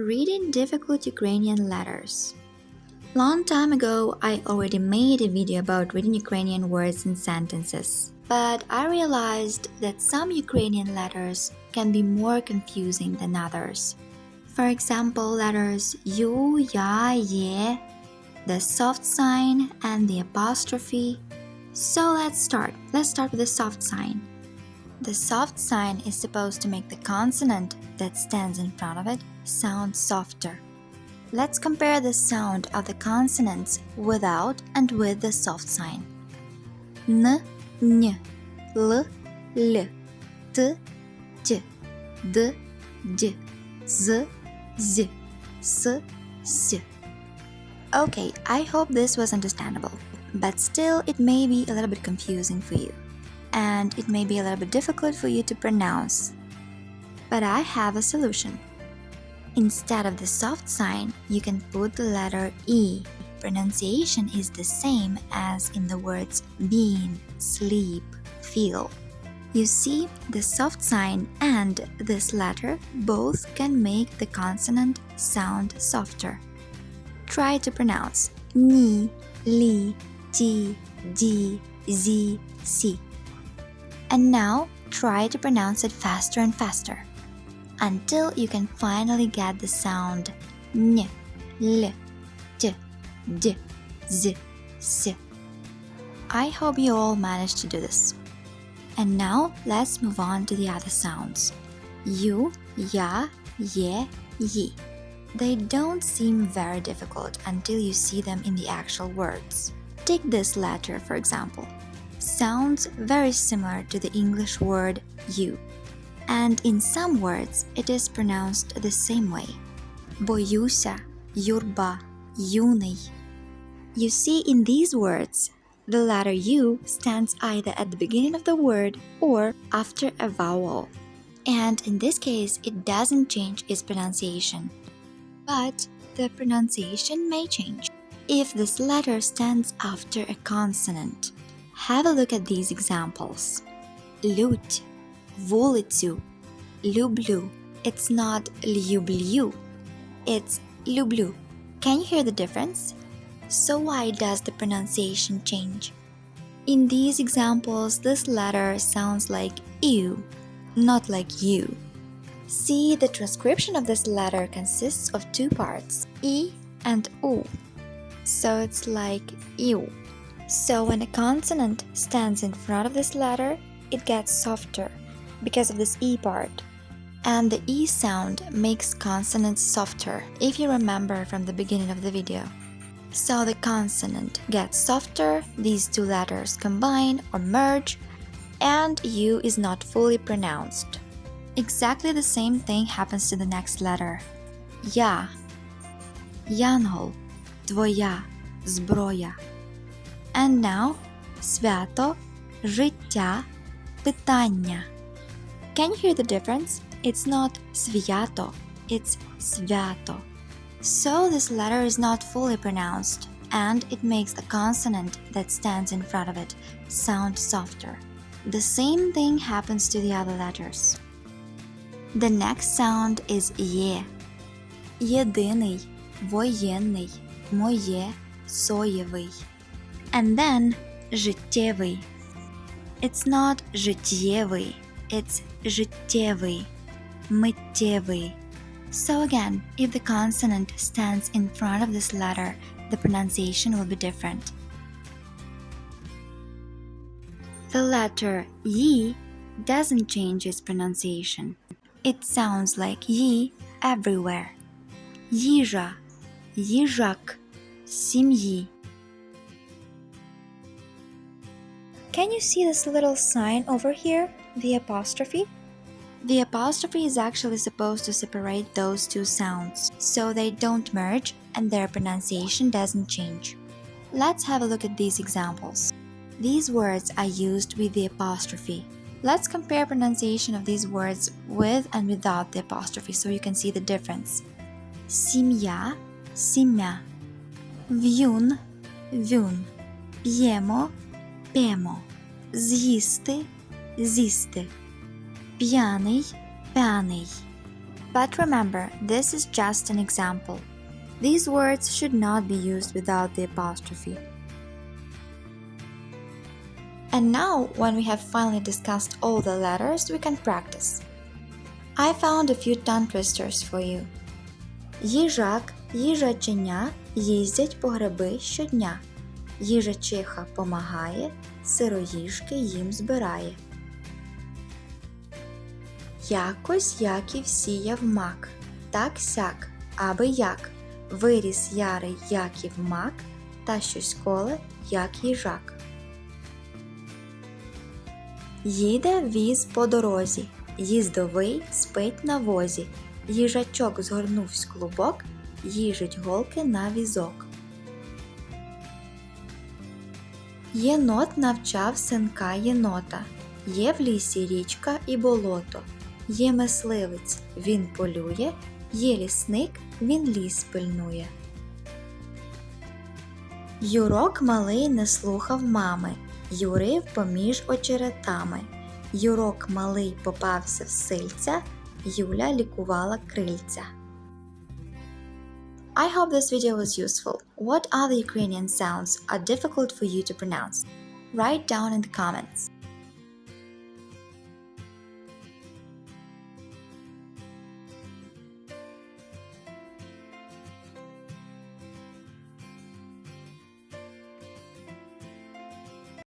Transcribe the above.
Reading difficult Ukrainian letters. Long time ago, I already made a video about reading Ukrainian words and sentences. But I realized that some Ukrainian letters can be more confusing than others. For example, letters yu, ya, ye, the soft sign, and the apostrophe. So let's start. Let's start with the soft sign. The soft sign is supposed to make the consonant that stands in front of it sound softer. Let's compare the sound of the consonants without and with the soft sign. N, N, L, L, T, T, D, D, Z, Z, S, S. Okay, I hope this was understandable, but still it may be a little bit confusing for you, and it may be a little bit difficult for you to pronounce. But I have a solution. Instead of the soft sign, you can put the letter E. Pronunciation is the same as in the words being, sleep, feel. You see, the soft sign and this letter both can make the consonant sound softer. Try to pronounce ni, li, ti, di, zi, si. And now try to pronounce it faster and faster, until you can finally get the sound n, l, t, d, z, s. I hope you all managed to do this. And now let's move on to the other sounds. Yu, ya, ye, yi. They don't seem very difficult until you see them in the actual words. Take this letter, for example. Sounds very similar to the English word you. And in some words, it is pronounced the same way. Боюся, юрба, юний. You see, in these words, the letter U stands either at the beginning of the word or after a vowel. And in this case, it doesn't change its pronunciation. But the pronunciation may change if this letter stands after a consonant. Have a look at these examples. Лють, вулицю, люблю. It's not люблю, it's люблю. Can you hear the difference? So why does the pronunciation change? In these examples, this letter sounds like ew, not like you. See, the transcription of this letter consists of two parts, e and u. So it's like ew. So when a consonant stands in front of this letter, it gets softer because of this e part. And the e sound makes consonants softer, if you remember from the beginning of the video. So the consonant gets softer, these two letters combine or merge, and U is not fully pronounced. Exactly the same thing happens to the next letter. Я, янгол, твоя, зброя. And now, свято, життя, питання. Can you hear the difference? It's not свято, it's свято. So this letter is not fully pronounced, and it makes the consonant that stands in front of it sound softer. The same thing happens to the other letters. The next sound is ye. Єдиний, воєнний, моє, соєвий. And then життєвий. It's not життєвий, it's життєвий, миттєвий. So again, if the consonant stands in front of this letter, the pronunciation will be different. The letter yi doesn't change its pronunciation. It sounds like yi everywhere. Їжа, їжак, сім'ї. Can you see this little sign over here, the apostrophe? The apostrophe is actually supposed to separate those two sounds, so they don't merge and their pronunciation doesn't change. Let's have a look at these examples. These words are used with the apostrophe. Let's compare pronunciation of these words with and without the apostrophe so you can see the difference. Сім'я, сім'я. В'юн, в'юн. П'ємо, п'ємо. З'їсти, з'їсти. П'яний, п'яний. But remember, this is just an example. These words should not be used without the apostrophe. And now, when we have finally discussed all the letters, we can practice. I found a few tongue twisters for you. Їжак, їжаченя їздять по гриби щодня. Їжачиха помагає, сироїжки їм збирає. Якось Яків сіяв мак, так-сяк, аби як. Виріс ярий Яків мак, та щось коле, як їжак. Їде віз по дорозі, їздовий спить на возі. Їжачок згорнувсь клубок, їжить голки на візок. Єнот навчав синка єнота. Є в лісі річка і болото. Є мисливець, він полює, є лісник, він ліс пильнує. Юрок малий не слухав мами, юрив поміж очеретами. Юрок малий попався в сильця, Юля лікувала крильця. I hope this video was useful. What other Ukrainian sounds are difficult for you to pronounce? Write down in the comments.